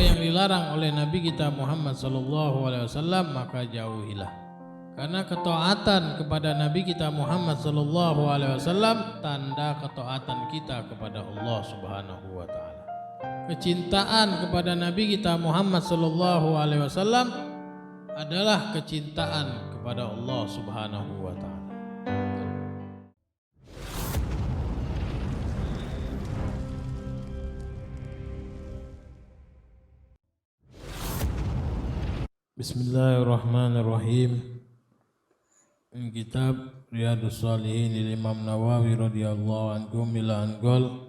yang dilarang oleh Nabi kita Muhammad SAW maka jauhilah. Karena ketaatan kepada Nabi kita Muhammad SAW tanda ketaatan kita kepada Allah Subhanahu wa taala. Kecintaan kepada Nabi kita Muhammad SAW adalah kecintaan kepada Allah Subhanahu wa taala. Bismillahirrahmanirrahim. Kitab Riyadhus Shalihin Imam Nawawi radhiyallahu anhu bila anqol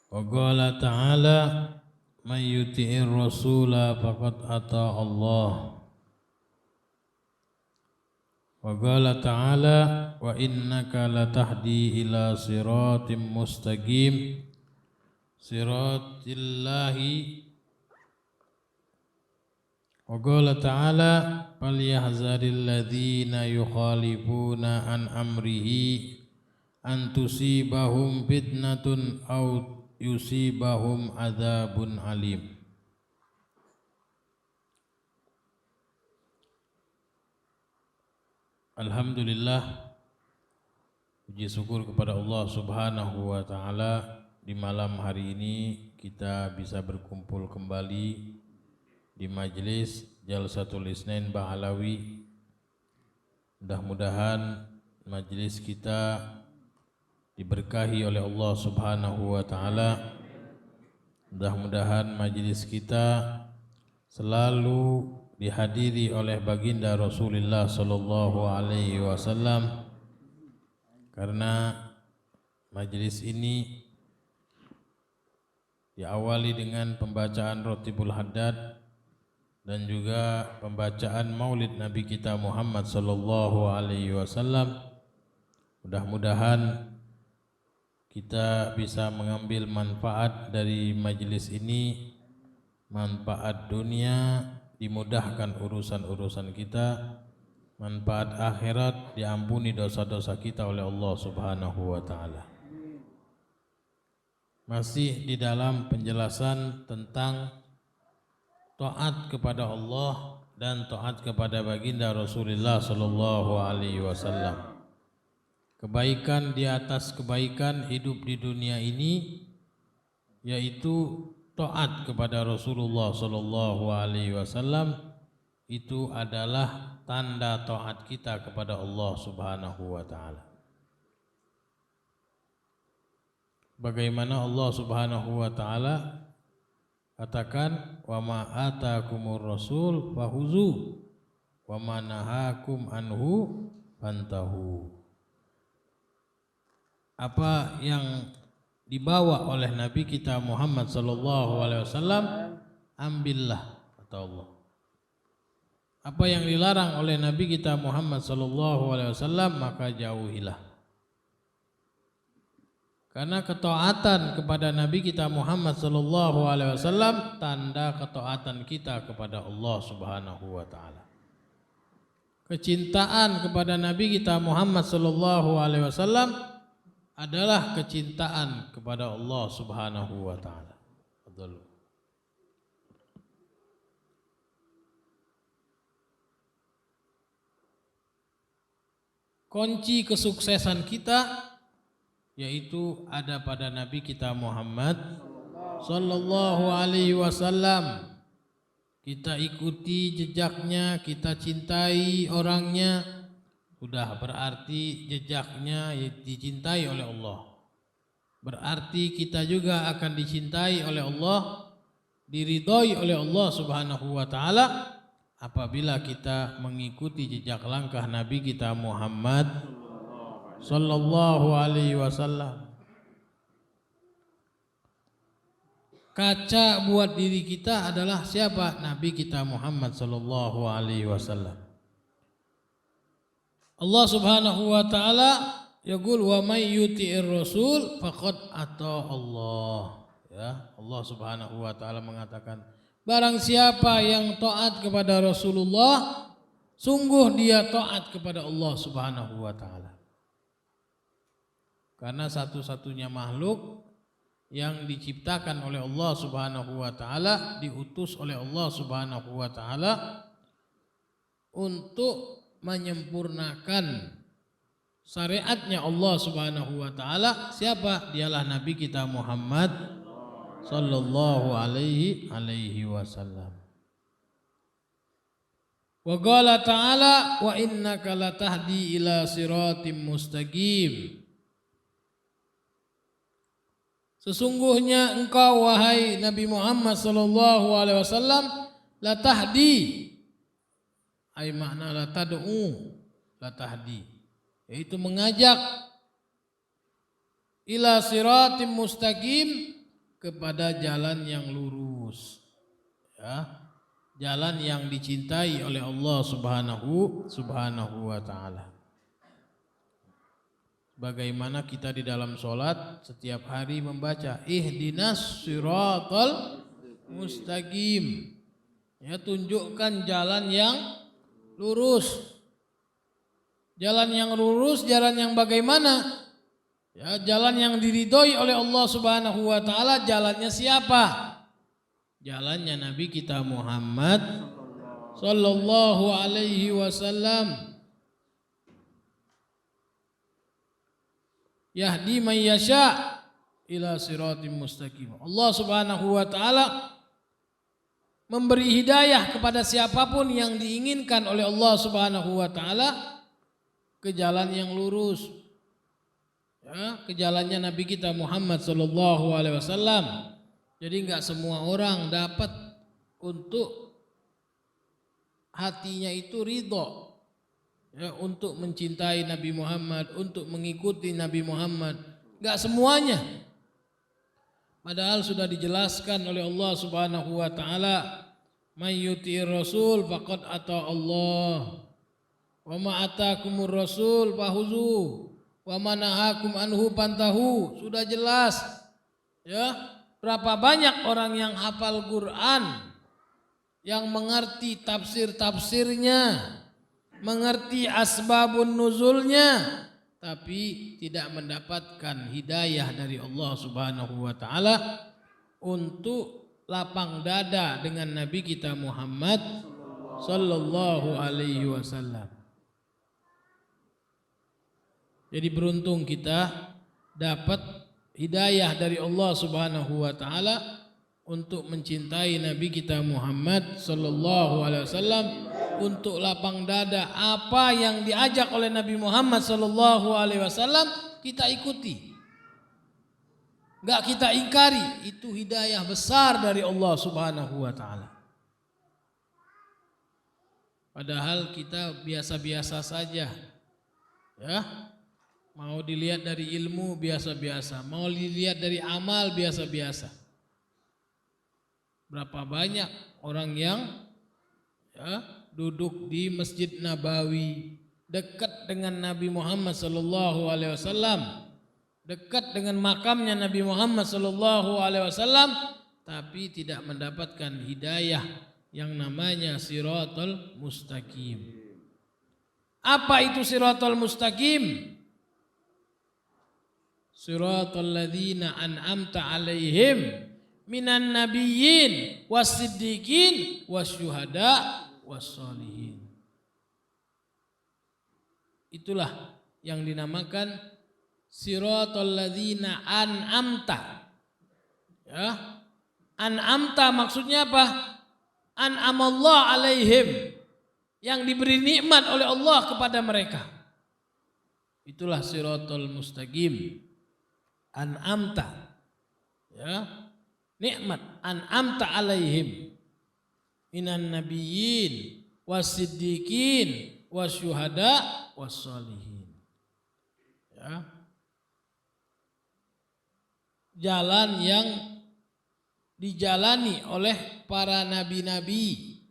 wa qala ta'ala may yuti'ir rasula faqad ata Allah wa qala ta'ala wa innaka latahdi ila siratim mustaqim siratillahi wa qala ta'ala falyahzaril ladzina yukhalifuna an amrihi an tusibahum fitnatun aw yusibahum adzabun alim. Alhamdulillah, puji syukur kepada Allah Subhanahu wa taala, di malam hari ini kita bisa berkumpul kembali di majelis Jalsatul Isnain Bahalawi. Mudah-mudahan majelis kita diberkahi oleh Allah Subhanahu wa taala. Mudah-mudahan majelis kita selalu dihadiri oleh baginda Rasulullah sallallahu alaihi wasallam, karena majelis ini diawali dengan pembacaan Rotibul Haddad dan juga pembacaan Maulid Nabi kita Muhammad sallallahu alaihi wasallam. Mudah-mudahan kita bisa mengambil manfaat dari majelis ini, manfaat dunia, dimudahkan urusan-urusan kita, manfaat akhirat, diampuni dosa-dosa kita oleh Allah Subhanahu wa taala. Masih di dalam penjelasan tentang taat kepada Allah dan taat kepada baginda Rasulullah sallallahu alaihi wasallam. Kebaikan di atas kebaikan hidup di dunia ini, yaitu taat kepada Rasulullah sallallahu alaihi wasallam, itu adalah tanda taat kita kepada Allah Subhanahu wa taala. Bagaimana Allah Subhanahu wa taala katakan, wa ma atakumur rasul fahuzu wa ma nahakum anhu fantahu. Apa yang dibawa oleh Nabi kita Muhammad sallallahu alaihi wasallam, ambillah, kata Allah. Apa yang dilarang oleh Nabi kita Muhammad sallallahu alaihi wasallam maka jauhilah. Karena ketaatan kepada Nabi kita Muhammad sallallahu alaihi wasallam tanda ketaatan kita kepada Allah Subhanahu wa taala. Kecintaan kepada Nabi kita Muhammad sallallahu alaihi wasallam adalah kecintaan kepada Allah Subhanahu wa taala. Kunci kesuksesan kita yaitu ada pada Nabi kita Muhammad sallallahu alaihi wasallam. Kita ikuti jejaknya, kita cintai orangnya, sudah berarti jejaknya dicintai oleh Allah. Berarti kita juga akan dicintai oleh Allah, diridhoi oleh Allah Subhanahu wa taala apabila kita mengikuti jejak langkah Nabi kita Muhammad sallallahu alaihi wasallam. Kaca buat diri kita adalah siapa? Nabi kita Muhammad sallallahu alaihi wasallam. Allah Subhanahu wa taala yaqul wa may yuti'ir rasul faqad ata Allah. Ya, Allah Subhanahu wa taala mengatakan, barang siapa yang taat kepada Rasulullah, sungguh dia taat kepada Allah Subhanahu wa taala. Karena satu-satunya makhluk yang diciptakan oleh Allah Subhanahu wa taala, diutus oleh Allah Subhanahu wa taala untuk menyempurnakan syariatnya Allah Subhanahu wa taala. Siapa? Dialah Nabi kita Muhammad sallallahu alaihi wasallam. Wa qala ta'ala wa innaka latahdi ila siratim mustaqim. Sesungguhnya engkau wahai Nabi Muhammad sallallahu alaihi wasallam latahdi, ay makna latad'u, latahdi, yaitu mengajak ila siratim mustaqim, kepada jalan yang lurus, ya, jalan yang dicintai oleh Allah Subhanahu wa taala. Bagaimana kita di dalam sholat setiap hari membaca ihdinas siratal mustaqim, ya, tunjukkan jalan yang lurus. Jalan yang lurus, jalan yang bagaimana? Ya, jalan yang diridhoi oleh Allah Subhanahu wa taala. Jalannya siapa? Jalannya Nabi kita Muhammad sallallahu alaihi wasallam. Yahdi man yasha ila siratim mustaqim. Allah Subhanahu wa taala memberi hidayah kepada siapapun yang diinginkan oleh Allah Subhanahu wa taala ke jalan yang lurus. Ya, ke jalannya Nabi kita Muhammad sallallahu alaihi wasallam. Jadi enggak semua orang dapat untuk hatinya itu ridho, ya, untuk mencintai Nabi Muhammad, untuk mengikuti Nabi Muhammad. Enggak semuanya. Padahal sudah dijelaskan oleh Allah Subhanahu wa taala, may yuti'ir rasul faqad ata Allah. Wa ma atakumur rasul fahuzu wa ma nahakum anhu pantahu. Sudah jelas, ya. Berapa banyak orang yang hafal Quran, yang mengerti tafsir-tafsirnya, mengerti asbabun nuzulnya, tapi tidak mendapatkan hidayah dari Allah Subhanahu wa taala untuk lapang dada dengan Nabi kita Muhammad sallallahu alaihi wasallam. Jadi beruntung kita dapat hidayah dari Allah Subhanahu wa taala untuk mencintai Nabi kita Muhammad sallallahu alaihi wasallam, untuk lapang dada apa yang diajak oleh Nabi Muhammad sallallahu alaihi wasallam kita ikuti. Enggak kita ingkari, itu hidayah besar dari Allah Subhanahu wa taala. Padahal kita biasa-biasa saja. Ya. Mau dilihat dari ilmu biasa-biasa, mau dilihat dari amal biasa-biasa. Berapa banyak orang yang, ya, duduk di Masjid Nabawi, dekat dengan Nabi Muhammad sallallahu alaihi wasallam, dekat dengan makamnya Nabi Muhammad sallallahu alaihi wasallam, tapi tidak mendapatkan hidayah yang namanya siratal mustaqim. Apa itu siratal mustaqim? Siratal ladzina an'amta alaihim minan nabiyyin wasiddiqin wasyuhada wassalihin. Itulah yang dinamakan siratal ladzina an'amta. Ya. An'amta maksudnya apa? An'amallah alaihim, yang diberi nikmat oleh Allah kepada mereka. Itulah siratal mustaqim. An'amta, ya, nikmat. An'amta alaihim minan nabiyyin wasiddiqin wasyuhada wassalihin. Ya. Jalan yang dijalani oleh para nabi-nabi,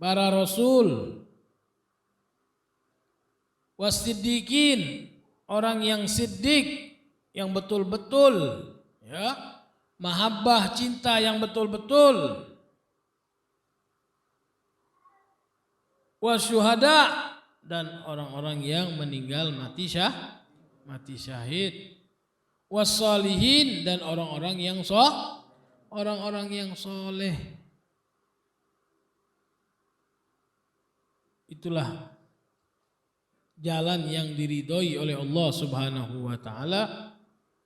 para rasul, wasiddiqin, orang yang siddiq, yang betul-betul, ya, mahabbah, cinta yang betul-betul, wasyuhada, dan orang-orang yang meninggal mati syahid, wassalihin, dan orang-orang yang soleh. Itulah jalan yang diridhoi oleh Allah Subhanahu wa taala,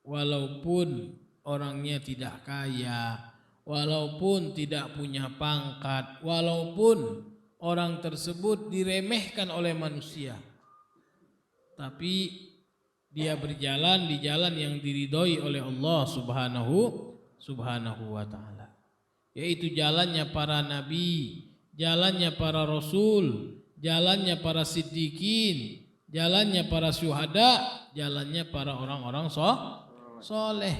walaupun orangnya tidak kaya, walaupun tidak punya pangkat, walaupun orang tersebut diremehkan oleh manusia, tapi dia berjalan di jalan yang diridhoi oleh Allah Subhanahu wa taala, yaitu jalannya para nabi, jalannya para rasul, jalannya para siddiqin, jalannya para syuhada, jalannya para orang-orang soleh.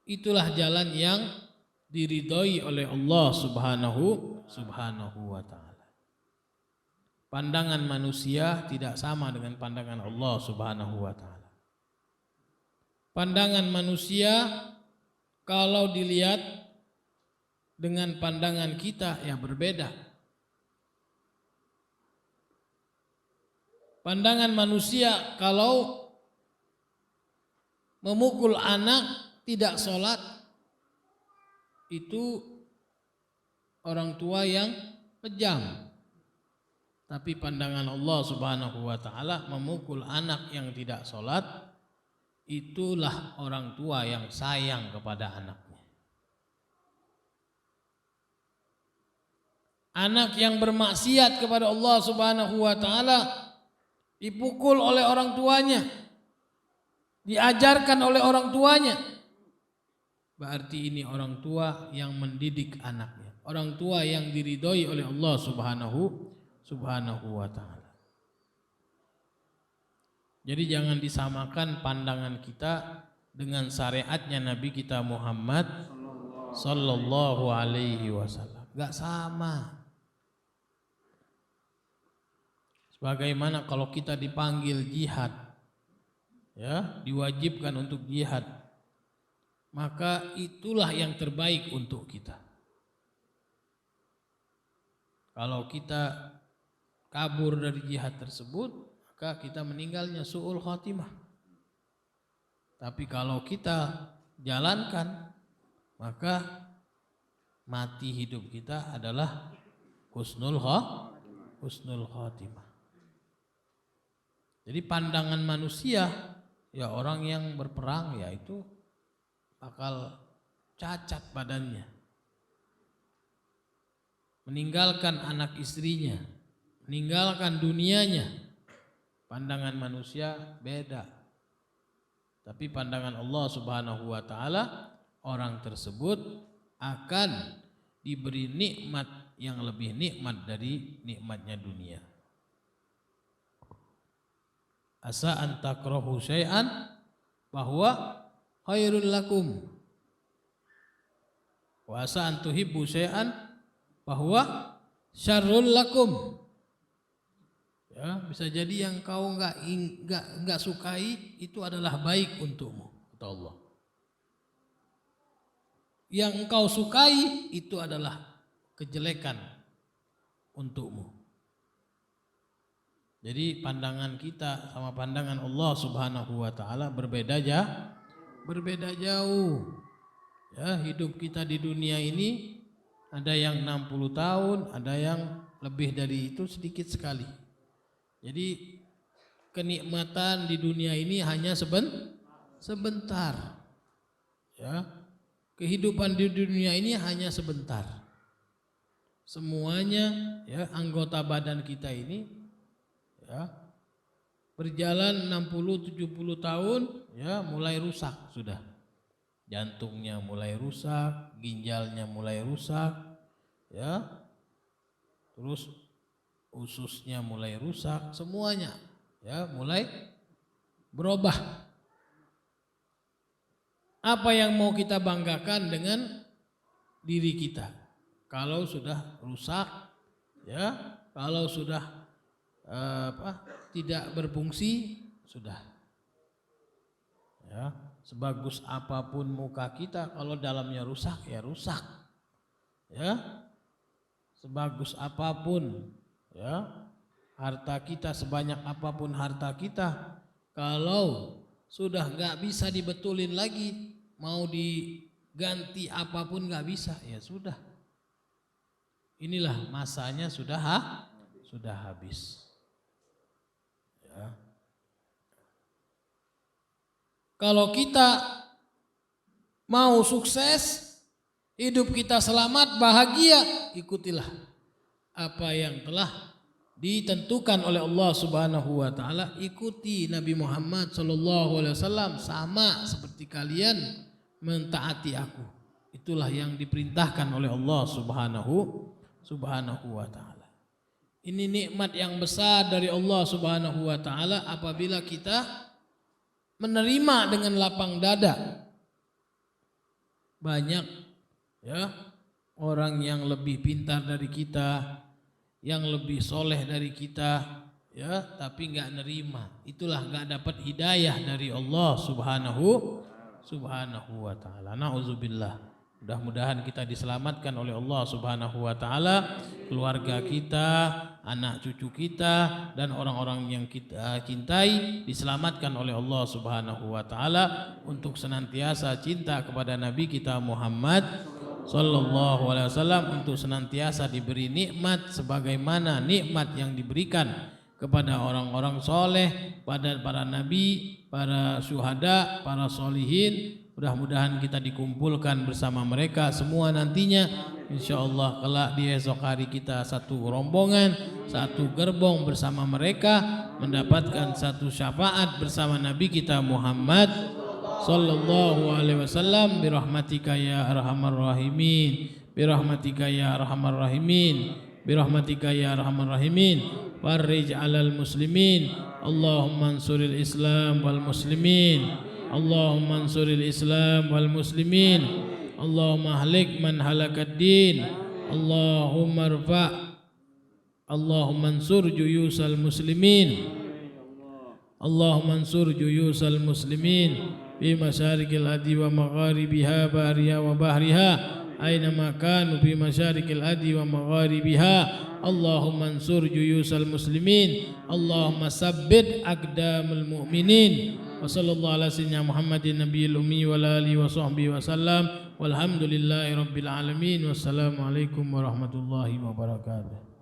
Itulah jalan yang diridhoi oleh Allah Subhanahu wa taala. Pandangan manusia tidak sama dengan pandangan Allah Subhanahu wa taala. Pandangan manusia kalau dilihat dengan pandangan kita ya berbeda. Pandangan manusia kalau memukul anak tidak sholat itu orang tua yang kejam. Tapi pandangan Allah Subhanahu wa taala, memukul anak yang tidak sholat itulah orang tua yang sayang kepada anaknya. Anak yang bermaksiat kepada Allah Subhanahu wa taala dipukul oleh orang tuanya, diajarkan oleh orang tuanya, berarti ini orang tua yang mendidik anaknya, orang tua yang diridhoi oleh Allah Subhanahu wa taala. Jadi jangan disamakan pandangan kita dengan syariatnya Nabi kita Muhammad sallallahu alaihi wasallam. Enggak sama. Bagaimana kalau kita dipanggil jihad, ya, diwajibkan untuk jihad, maka itulah yang terbaik untuk kita. Kalau kita kabur dari jihad tersebut, maka kita meninggalnya su'ul khatimah. Tapi kalau kita jalankan, maka mati hidup kita adalah husnul khatimah. Jadi pandangan manusia, ya orang yang berperang ya itu bakal cacat badannya, meninggalkan anak istrinya, meninggalkan dunianya. Pandangan manusia beda. Tapi pandangan Allah Subhanahu wa taala, orang tersebut akan diberi nikmat yang lebih nikmat dari nikmatnya dunia. Asa an takrahu syai'an bahwa khairul lakum, wa asa an tuhibbu syai'an bahwa syarrul lakum. Ya, bisa jadi yang kau enggak sukai itu adalah baik untukmu, kata Allah. Yang engkau sukai itu adalah kejelekan untukmu. Jadi pandangan kita sama pandangan Allah Subhanahu wa taala berbeda jauh. Ya, hidup kita di dunia ini ada yang 60 tahun, ada yang lebih dari itu sedikit sekali. Jadi kenikmatan di dunia ini hanya sebentar. Ya. Kehidupan di dunia ini hanya sebentar. Semuanya, ya, anggota badan kita ini, ya, berjalan 60-70 tahun, ya, mulai rusak sudah. Jantungnya mulai rusak, ginjalnya mulai rusak, ya. Terus ususnya mulai rusak, semuanya, ya, mulai berubah. Apa yang mau kita banggakan dengan diri kita? Kalau sudah rusak, ya, kalau sudah tidak berfungsi, sudah. Ya, sebagus apapun muka kita, kalau dalamnya rusak, ya rusak. Ya, sebagus apapun, ya, harta kita, sebanyak apapun harta kita, kalau sudah nggak bisa dibetulin lagi, mau diganti apapun nggak bisa, ya sudah. Inilah masanya sudah habis. Ya. Kalau kita mau sukses, hidup kita selamat, bahagia, ikutilah apa yang telah ditentukan oleh Allah Subhanahu wa taala. Ikuti Nabi Muhammad sallallahu alaihi wasallam, sama seperti kalian mentaati aku. Itulah yang diperintahkan oleh Allah Subhanahu wa taala. Ini nikmat yang besar dari Allah Subhanahu wa taala apabila kita menerima dengan lapang dada. Banyak ya orang yang lebih pintar dari kita, yang lebih soleh dari kita, ya, tapi nggak nerima. Itulah nggak dapat hidayah dari Allah Subhanahu wa taala. Nauzubillah. Mudah-mudahan kita diselamatkan oleh Allah Subhanahu wa taala, keluarga kita, anak cucu kita, dan orang-orang yang kita cintai diselamatkan oleh Allah Subhanahu wa taala untuk senantiasa cinta kepada Nabi kita Muhammad sallallahu alaihi wasallam, untuk senantiasa diberi nikmat sebagaimana nikmat yang diberikan kepada orang-orang soleh, pada para nabi, para syuhada, para solihin. Mudah-mudahan kita dikumpulkan bersama mereka semua nantinya, insyaallah kelak di esok hari kita satu rombongan, satu gerbong bersama mereka, mendapatkan satu syafaat bersama Nabi kita Muhammad sallallahu alaihi wasallam. Birahmatika ya arhamar rahimin, birahmatika ya arhamar rahimin, birahmatika ya arhamar rahimin. Farij alal muslimin, Allahumma ansuril Islam wal muslimin, Allahumma ansuril Islam wal muslimin, Allahumma ahlik man halakad din, Allahumma arfa', Allahumma ansur juyusal muslimin, Allahumma ansur juyusal muslimin fi masyarikil ardi wa magharibiha bahriha wa bahriha aynama kanu fi masyarikil ardi wa magharibiha. Allahumma ansur juyusal muslimin, Allahumma sabbit aqdamul mu'minin. Wa sallallahu ala sayyidina Muhammadin nabiyil ummi wa alihi wa sahbihi wa sallam. Walhamdulillahi rabbil alamin. Wassalamu alaikum warahmatullahi wabarakatuh.